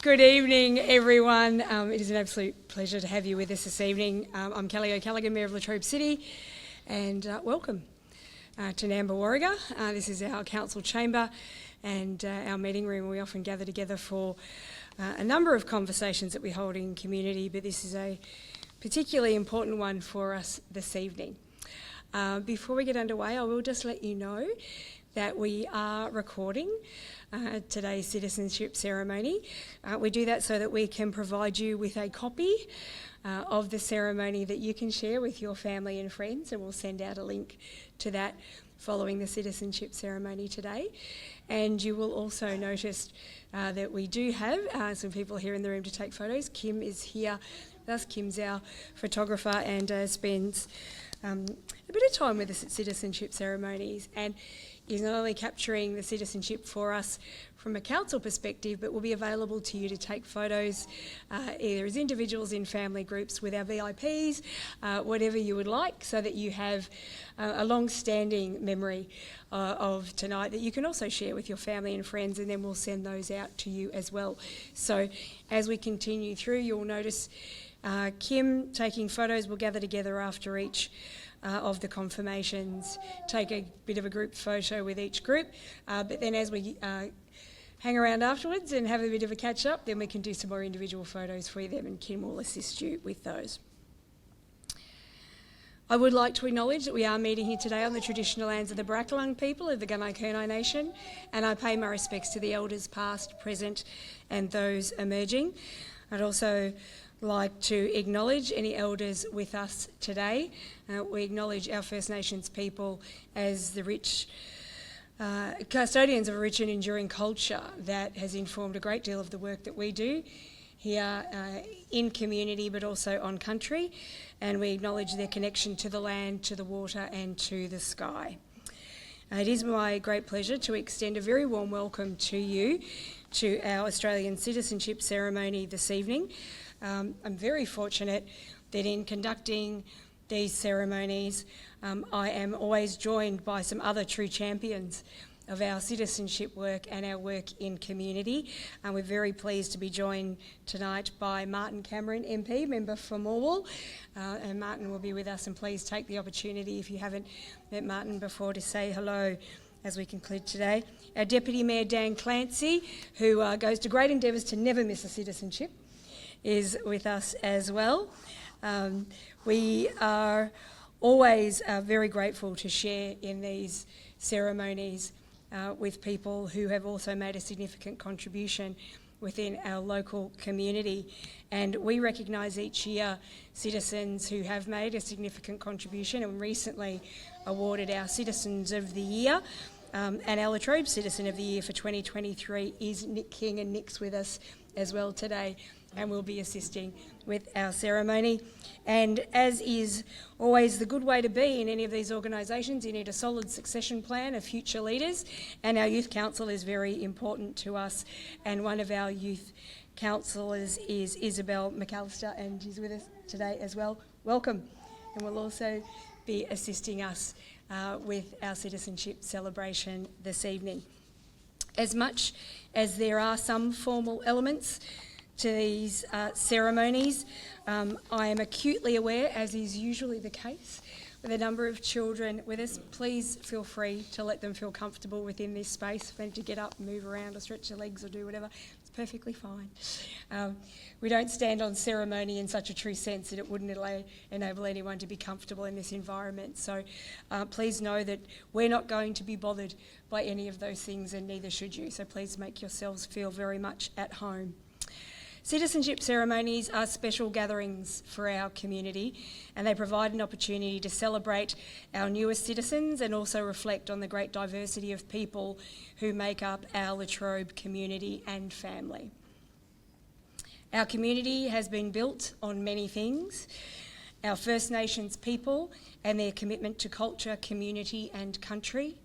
Good evening, everyone. It is an absolute pleasure to have you with us this evening. I'm Kelly O'Callaghan, Mayor of Latrobe City, and welcome to Namba Warriga. This is our council chamber and our meeting room. We often gather together for a number of conversations that we hold in community, but this is a particularly important one for us this evening. Before we get underway, I will just let you know that we are recording today's citizenship ceremony. We do that so that we can provide you with a copy of the ceremony that you can share with your family and friends, and we'll send out a link to that following the citizenship ceremony today. And you will also notice that we do have some people here in the room to take photos. Kim is here with us. Kim's our photographer and spends a bit of time with us at citizenship ceremonies, and is not only capturing the citizenship for us from a council perspective, but will be available to you to take photos either as individuals, in family groups, with our VIPs, whatever you would like, so that you have a long-standing memory of tonight that you can also share with your family and friends, and then we'll send those out to you as well. So as we continue through, you'll notice Kim taking photos. We'll gather together after each of the confirmations, take a bit of a group photo with each group, but then as we hang around afterwards and have a bit of a catch up, then we can do some more individual photos for them, and Kim will assist you with those. I would like to acknowledge that we are meeting here today on the traditional lands of the Brackalung people of the Gunai Nation, and I pay my respects to the elders past, present and those emerging. I'd also like to acknowledge any elders with us today. We acknowledge our First Nations people as the rich custodians of a rich and enduring culture that has informed a great deal of the work that we do here in community, but also on country, and we acknowledge their connection to the land, to the water and to the sky. It is my great pleasure to extend a very warm welcome to you to our Australian citizenship ceremony this evening. I'm very fortunate that in conducting these ceremonies, I am always joined by some other true champions of our citizenship work and our work in community. We're very pleased to be joined tonight by Martin Cameron MP, member for Morwell, and Martin will be with us, and please take the opportunity, if you haven't met Martin before, to say hello as we conclude today. Our Deputy Mayor Dan Clancy, who goes to great endeavours to never miss a citizenship, is with us as well. We are always very grateful to share in these ceremonies with people who have also made a significant contribution within our local community, and we recognise each year citizens who have made a significant contribution, and recently awarded our Citizens of the Year. And our Latrobe Citizen of the Year for 2023 is Nick King, and Nick's with us as well today and will be assisting with our ceremony. And as is always the good way to be in any of these organisations, you need a solid succession plan of future leaders, and our youth council is very important to us, and one of our youth councillors is Isabel McAllister, and she's with us today as well. Welcome. And will also be assisting us with our citizenship celebration this evening. As much as there are some formal elements to these ceremonies, I am acutely aware, as is usually the case with a number of children with us, please feel free to let them feel comfortable within this space. If they need to get up, move around or stretch their legs or do whatever, it's perfectly fine. We don't stand on ceremony in such a true sense that it wouldn't enable anyone to be comfortable in this environment. So please know that we're not going to be bothered by any of those things, and neither should you. So please make yourselves feel very much at home. Citizenship ceremonies are special gatherings for our community, and they provide an opportunity to celebrate our newest citizens and also reflect on the great diversity of people who make up our Latrobe community and family. Our community has been built on many things: our First Nations people and their commitment to culture, community and country,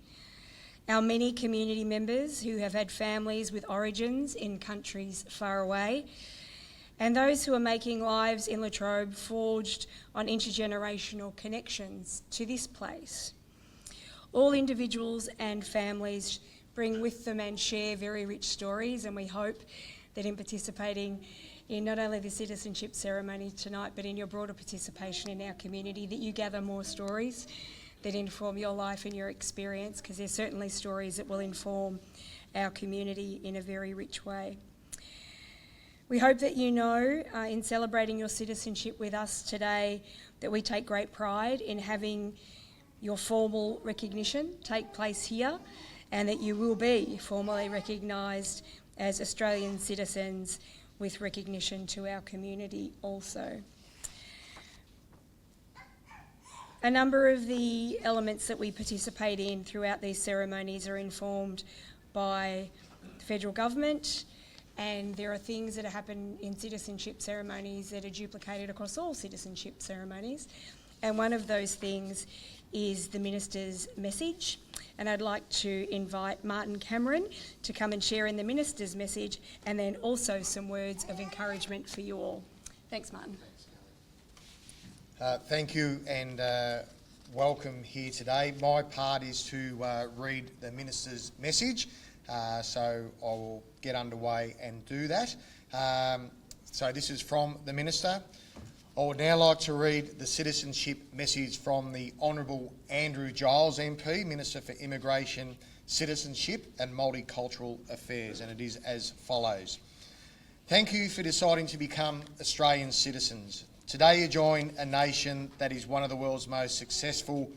our many community members who have had families with origins in countries far away, and those who are making lives in Latrobe forged on intergenerational connections to this place. All individuals and families bring with them and share very rich stories, and we hope that in participating in not only the citizenship ceremony tonight, but in your broader participation in our community, that you gather more stories that inform your life and your experience, because there's certainly stories that will inform our community in a very rich way. We hope that you know, in celebrating your citizenship with us today, that we take great pride in having your formal recognition take place here, and that you will be formally recognised as Australian citizens with recognition to our community also. A number of the elements that we participate in throughout these ceremonies are informed by the federal government, and there are things that happen in citizenship ceremonies that are duplicated across all citizenship ceremonies. And one of those things is the Minister's message. And I'd like to invite Martin Cameron to come and share in the Minister's message, and then also some words of encouragement for you all. Thanks, Martin. Thank you, and welcome here today. My part is to read the Minister's message, so I will get underway and do that. So this is from the Minister. I would now like to read the citizenship message from the Honourable Andrew Giles MP, Minister for Immigration, Citizenship and Multicultural Affairs, and it is as follows. Thank you for deciding to become Australian citizens. Today you join a nation that is one of the world's most successful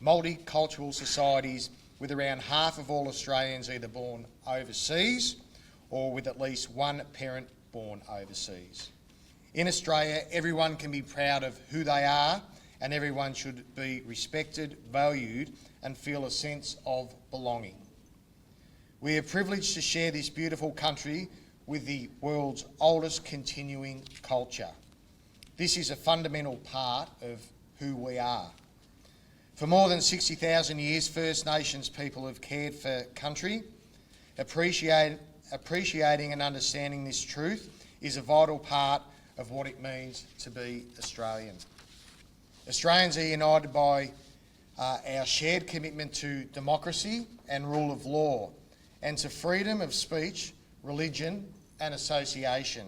multicultural societies, with around half of all Australians either born overseas or with at least one parent born overseas. In Australia, everyone can be proud of who they are, and everyone should be respected, valued and feel a sense of belonging. We are privileged to share this beautiful country with the world's oldest continuing culture. This is a fundamental part of who we are. For more than 60,000 years, First Nations people have cared for country. Appreciating and understanding this truth is a vital part of what it means to be Australian. Australians are united by our shared commitment to democracy and rule of law, and to freedom of speech, religion and association.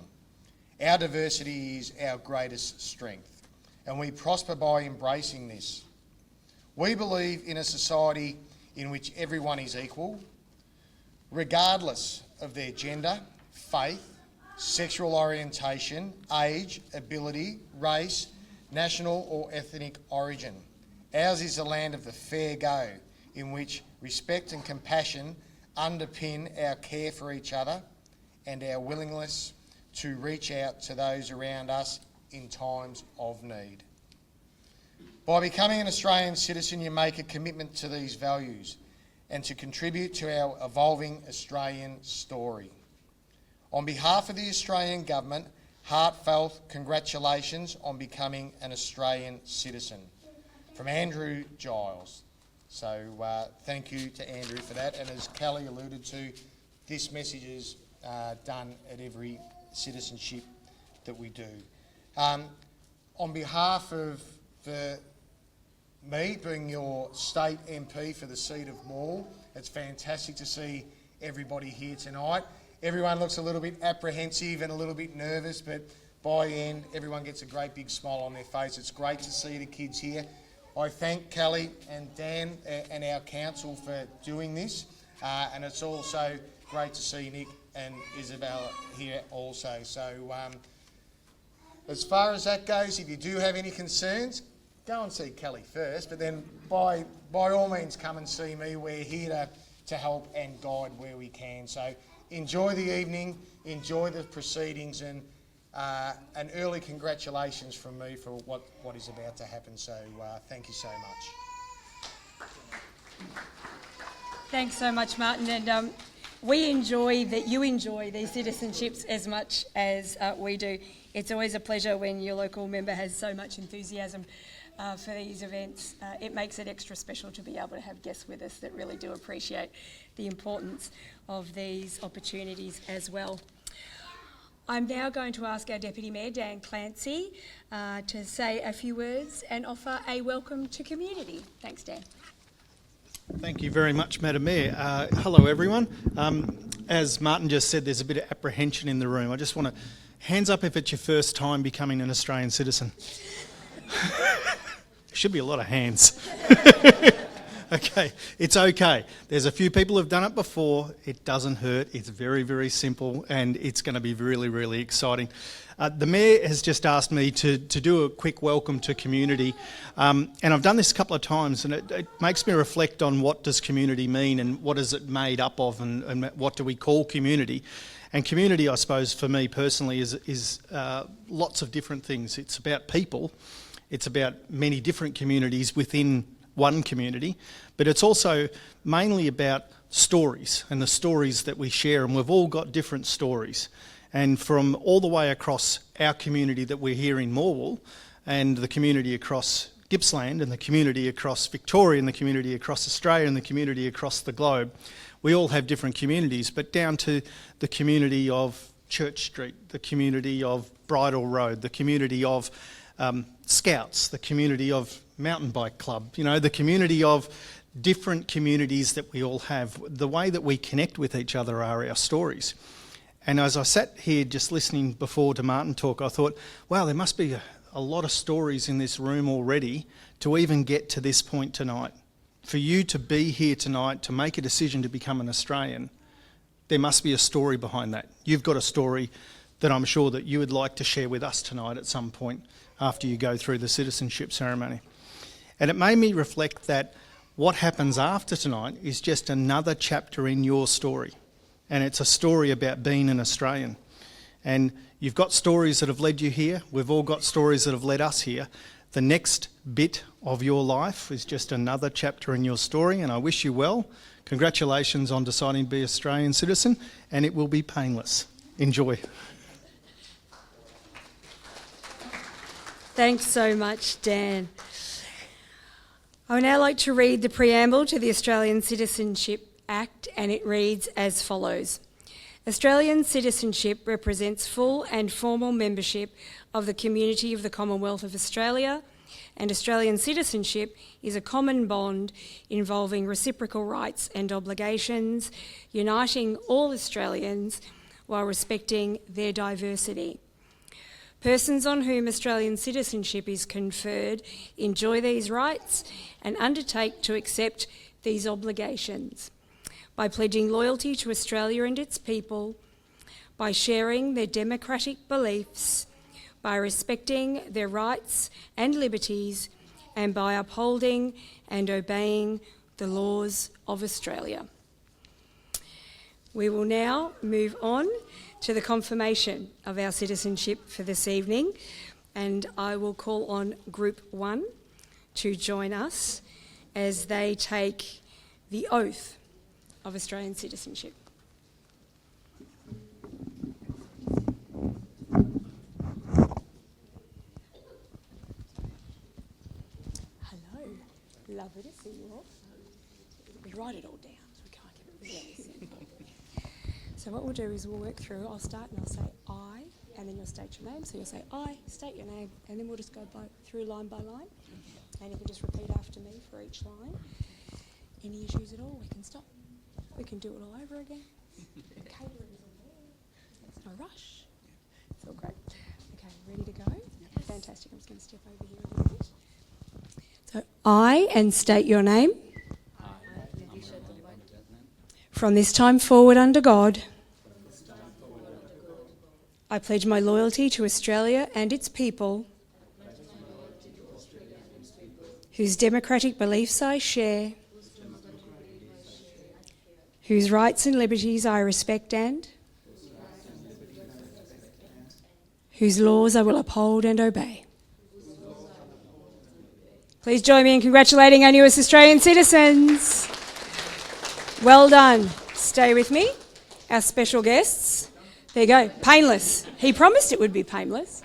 Our diversity is our greatest strength, and we prosper by embracing this. We believe in a society in which everyone is equal, regardless of their gender, faith, sexual orientation, age, ability, race, national or ethnic origin. Ours is a land of the fair go, in which respect and compassion underpin our care for each other and our willingness to reach out to those around us in times of need. By becoming an Australian citizen, you make a commitment to these values and to contribute to our evolving Australian story. On behalf of the Australian Government, heartfelt congratulations on becoming an Australian citizen. From Andrew Giles. So thank you to Andrew for that. And as Kelly alluded to, this message is done at every citizenship that we do. On behalf of me being your state MP for the seat of Maule, it's fantastic to see everybody here tonight. Everyone looks a little bit apprehensive and a little bit nervous, but by the end, everyone gets a great big smile on their face. It's great to see the kids here. I thank Kelly and Dan and our council for doing this, and it's also great to see Nick and Isabella here also. So as far as that goes, if you do have any concerns, go and see Kelly first, but then by all means come and see me. We're here to help and guide where we can. So enjoy the evening, enjoy the proceedings, and an early congratulations from me for what is about to happen. So thank you so much. Thanks so much, Martin. And we enjoy that you enjoy these citizenships as much as we do. It's always a pleasure when your local member has so much enthusiasm for these events. It makes it extra special to be able to have guests with us that really do appreciate the importance of these opportunities as well. I'm now going to ask our Deputy Mayor, Dan Clancy, to say a few words and offer a welcome to community. Thanks, Dan. Thank you very much, Madam Mayor. Hello, everyone. as Martin just said, there's a bit of apprehension in the room. I just want to, hands up if it's your first time becoming an Australian citizen. There should be a lot of hands. Okay, it's okay. There's a few people who've done it before. It doesn't hurt. It's very, very simple, and it's going to be really, really exciting. The Mayor has just asked me to do a quick welcome to community, and I've done this a couple of times, and it makes me reflect on what does community mean and what is it made up of, and what do we call community. And community, I suppose, for me personally, is lots of different things. It's about people. It's about many different communities within one community, but it's also mainly about stories and the stories that we share, and we've all got different stories. And from all the way across our community that we're here in Morwell, and the community across Gippsland, and the community across Victoria, and the community across Australia, and the community across the globe, we all have different communities, but down to the community of Church Street, the community of Bridle Road, the community of Scouts, the community of Mountain Bike Club, you know, the community of different communities that we all have. The way that we connect with each other are our stories. And as I sat here just listening before to Martin talk, I thought, wow, there must be a lot of stories in this room already to even get to this point tonight. For you to be here tonight, to make a decision to become an Australian, there must be a story behind that. You've got a story that I'm sure that you would like to share with us tonight at some point after you go through the citizenship ceremony. And it made me reflect that what happens after tonight is just another chapter in your story. And it's a story about being an Australian. And you've got stories that have led you here. We've all got stories that have led us here. The next bit of your life is just another chapter in your story, and I wish you well. Congratulations on deciding to be an Australian citizen, and it will be painless. Enjoy. Thanks so much, Dan. I would now like to read the preamble to the Australian Citizenship Act, and it reads as follows. Australian citizenship represents full and formal membership of the community of the Commonwealth of Australia, and Australian citizenship is a common bond involving reciprocal rights and obligations, uniting all Australians while respecting their diversity. Persons on whom Australian citizenship is conferred enjoy these rights and undertake to accept these obligations by pledging loyalty to Australia and its people, by sharing their democratic beliefs, by respecting their rights and liberties, and by upholding and obeying the laws of Australia. We will now move on to the confirmation of our citizenship for this evening, and I will call on Group 1 to join us as they take the oath of Australian citizenship. Hello, lovely to see you all. We write it all down so we can't get it really simple. So what we'll do is we'll work through. I'll start and I'll say I, and then you'll state your name. So you'll say I, state your name, and then we'll just go through line by line. And you can just repeat after me for each line. Any issues at all, we can stop. We can do it all over again. Catering's all there. There's no rush. It's all great. Okay, ready to go? Yes. Fantastic. I'm just going to step over here a little bit. So I, and state your name. From this time forward under God, I pledge my loyalty to Australia and its people, whose democratic beliefs I share, whose rights and liberties I respect and whose laws I will uphold and obey. Please join me in congratulating our newest Australian citizens. Well done. Stay with me. Our special guests. There you go. Painless. He promised it would be painless.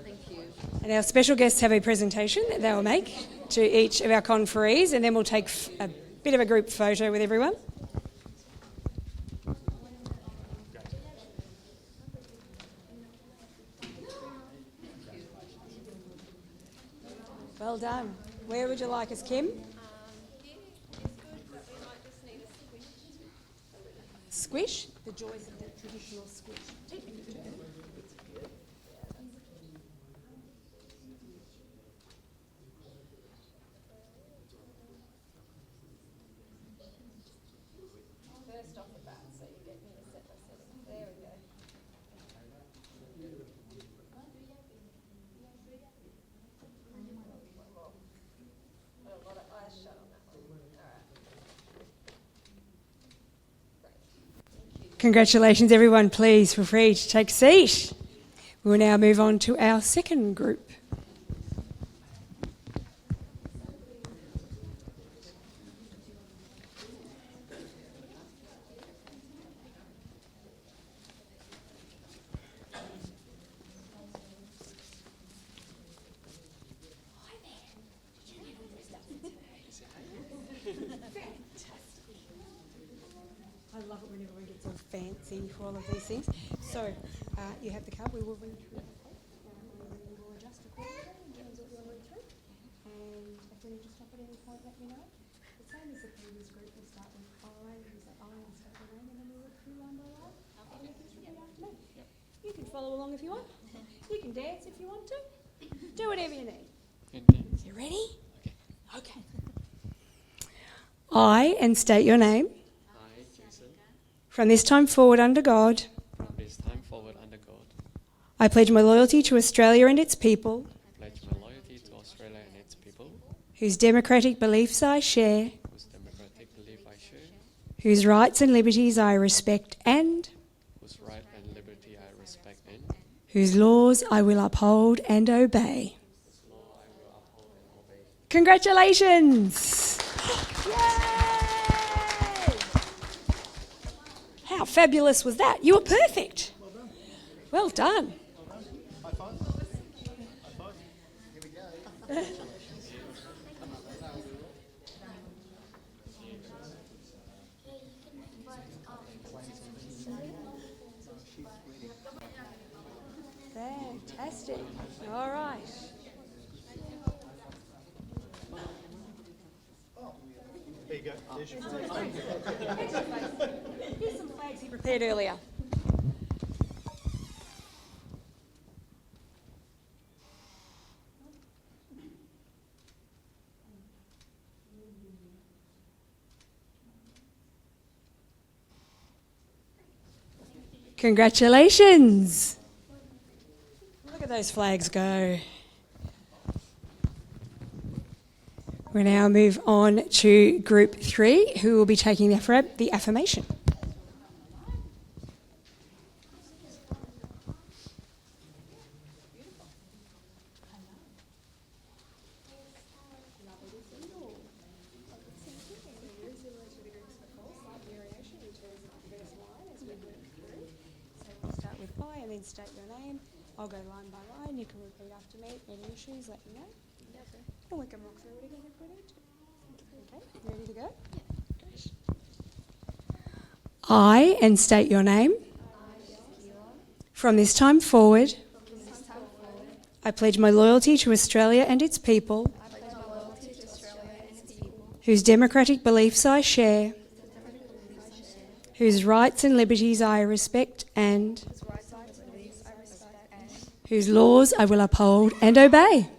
Thank you. And our special guests have a presentation that they will make to each of our conferees, and then we'll take a bit of a group photo with everyone. Well done. Where would you like us, Kim? squish, the joys of the traditional squish. First off the bat, so you get me to set my settings. There we go. Got a lot of eyes shut on that one. All right. Congratulations, everyone. Please feel free to take a seat. We will now move on to our second group. I love it when everyone gets all fancy for all of these things. So, you have the card. We will read through it. We will adjust accordingly in terms of what we want to read through. And if we need to stop at any point, let me know. The same as the previous group, we'll start with I, you say I and start your name, and then we'll look through line by line. And you can repeat after me. You can follow along if you want. You can dance if you want to. Do whatever you need. You ready? Okay. I, and state your name. I, Jason, From this time forward under God, from this time forward under God, I pledge my loyalty to Australia and its people, pledge my loyalty to Australia and its people, whose democratic beliefs I share, whose democratic belief I share, whose rights and liberties I respect, and whose right and liberty I respect, and whose laws I will uphold and obey. Congratulations! Yay! How fabulous was that? You were perfect. Well done. High five. High five. Here we go. Fantastic. All right. There you go. There's your flag. Here's some flags he prepared earlier. Congratulations. Look at those flags go. We'll now move on to group 3, who will be taking the affirmation. We'll start with I and then state your name. I'll go line by line. You can repeat after me. Any issues, let me know. And we can rock through it again if we need to. Okay, ready to go? Great. I, and state your name. From this time forward, I pledge my loyalty to Australia and its people, whose democratic beliefs I share, whose rights and liberties I respect, and whose laws I will uphold and obey.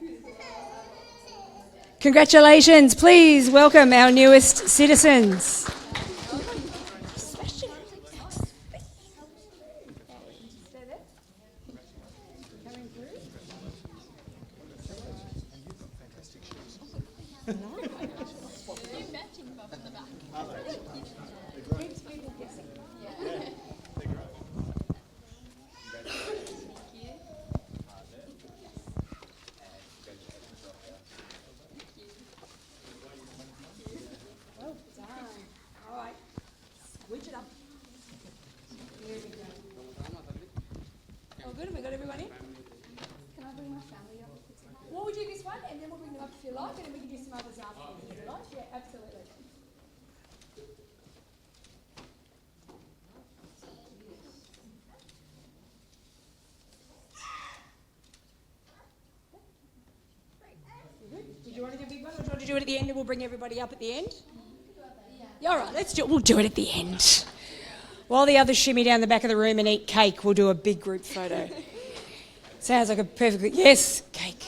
Congratulations. Please welcome our newest citizens. Good, have we got everyone in? Can I bring my family up? Well, we'll do this one and then we'll bring them up if you like, and then we can do some others afterwards if you like. Yeah, absolutely. Did you want to do a big one, or do you want to do it at the end and we'll bring everybody up at the end? Yeah, all right, let's do it. We'll do it at the end. While the others shimmy down the back of the room and eat cake, we'll do a big group photo. Sounds like a perfect... Yes, cake.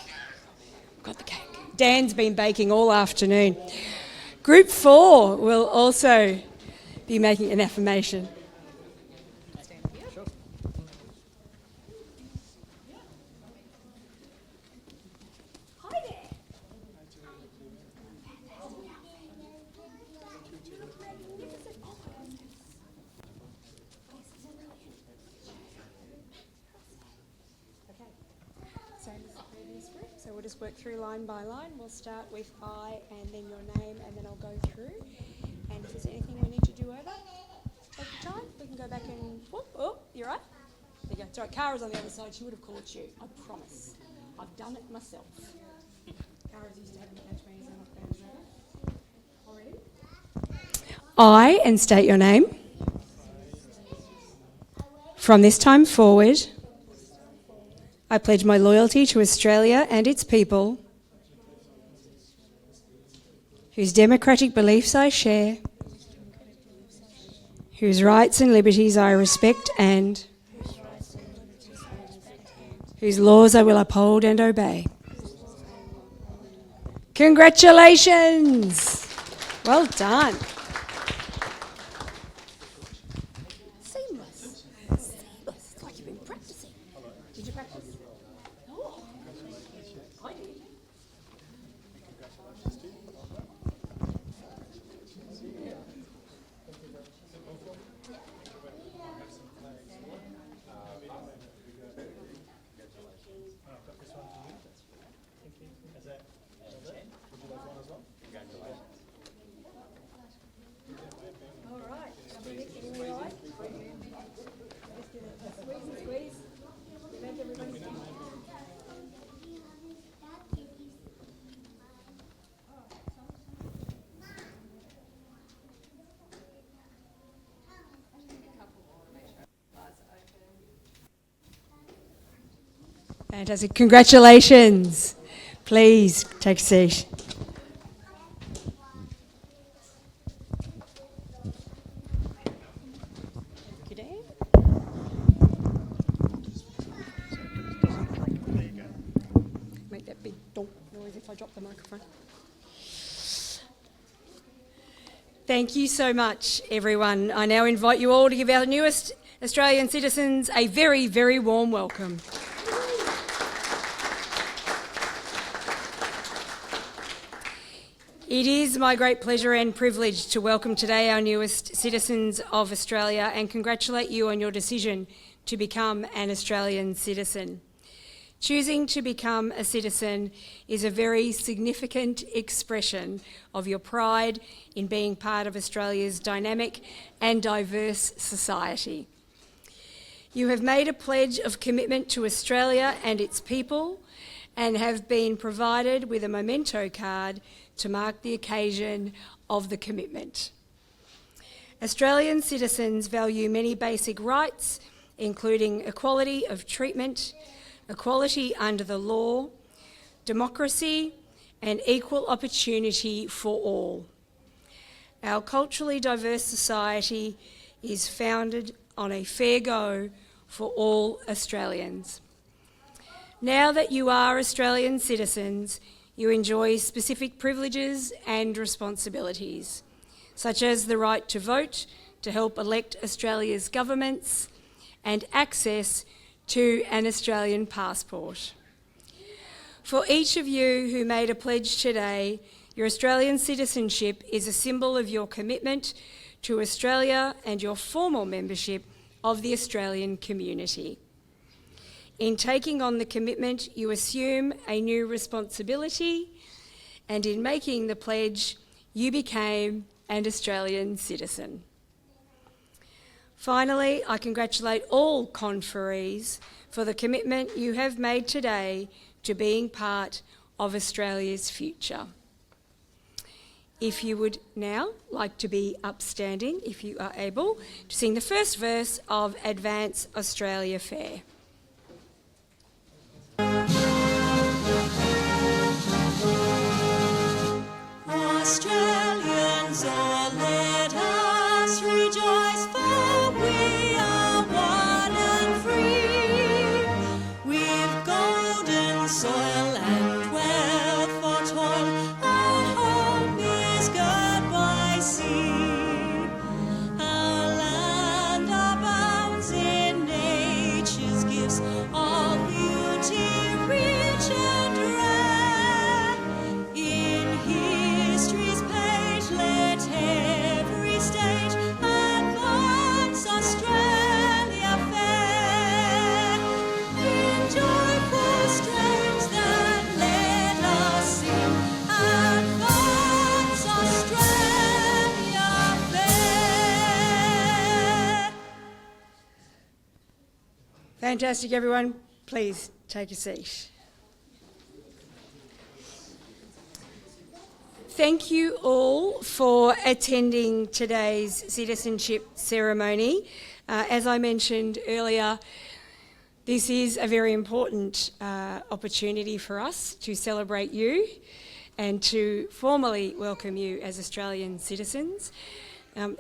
Got the cake. Dan's been baking all afternoon. Group 4 will also be making an affirmation. So we'll just work through line by line. We'll start with I and then your name, and then I'll go through. And if there's anything we need to do over time, we can go back and... Oh, you're right. There you go. It's all right. Kara's on the other side. She would have caught you. I promise. I've done it myself. Kara's used to having to catch me, so I'm not going to already. I, and state your name. From this time forward, I pledge my loyalty to Australia and its people, whose democratic beliefs I share, whose rights and liberties I respect, and whose laws I will uphold and obey. Congratulations! Well done. Seamless. Seamless. It's like you've been practicing. Did you practice? Oh, I did. All right. Everything all right? Just give it a squeeze and squeeze. Prevent everybody from... Fantastic. Congratulations. Please take a seat. Thank you, Dan. Make that big donk noise if I drop the microphone. Thank you so much, everyone. I now invite you all to give our newest Australian citizens a very, very warm welcome. It is my great pleasure and privilege to welcome today our newest citizens of Australia and congratulate you on your decision to become an Australian citizen. Choosing to become a citizen is a very significant expression of your pride in being part of Australia's dynamic and diverse society. You have made a pledge of commitment to Australia and its people and have been provided with a memento card to mark the occasion of the commitment. Australian citizens value many basic rights, including equality of treatment, equality under the law, democracy, and equal opportunity for all. Our culturally diverse society is founded on a fair go for all Australians. Now that you are Australian citizens, you enjoy specific privileges and responsibilities, such as the right to vote, to help elect Australia's governments, and access to an Australian passport. For each of you who made a pledge today, your Australian citizenship is a symbol of your commitment to Australia and your formal membership of the Australian community. In taking on the commitment, you assume a new responsibility, and in making the pledge, you became an Australian citizen. Finally, I congratulate all conferees for the commitment you have made today to being part of Australia's future. If you would now like to be upstanding, if you are able, to sing the first verse of Advance Australia Fair. Australians, oh, let us rejoice, for we Fantastic, everyone. Please take a seat. Thank you all for attending today's citizenship ceremony. As I mentioned earlier, this is a very important opportunity for us to celebrate you and to formally welcome you as Australian citizens.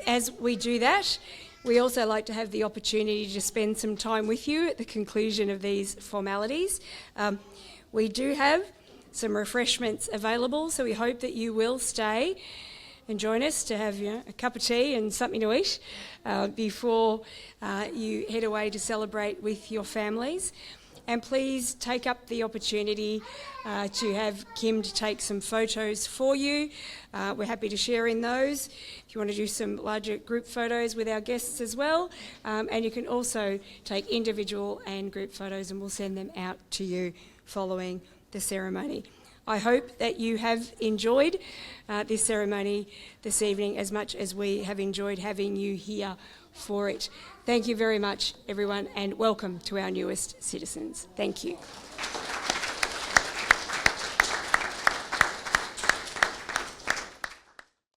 As we do that, we also like to have the opportunity to spend some time with you at the conclusion of these formalities. We do have some refreshments available, so we hope that you will stay and join us to have a cup of tea and something to eat before you head away to celebrate with your families. And please take up the opportunity to have Kim to take some photos for you. We're happy to share in those if you want to do some larger group photos with our guests as well. And you can also take individual and group photos, and we'll send them out to you following the ceremony. I hope that you have enjoyed this ceremony this evening as much as we have enjoyed having you here for it. Thank you very much, everyone, and welcome to our newest citizens. Thank you.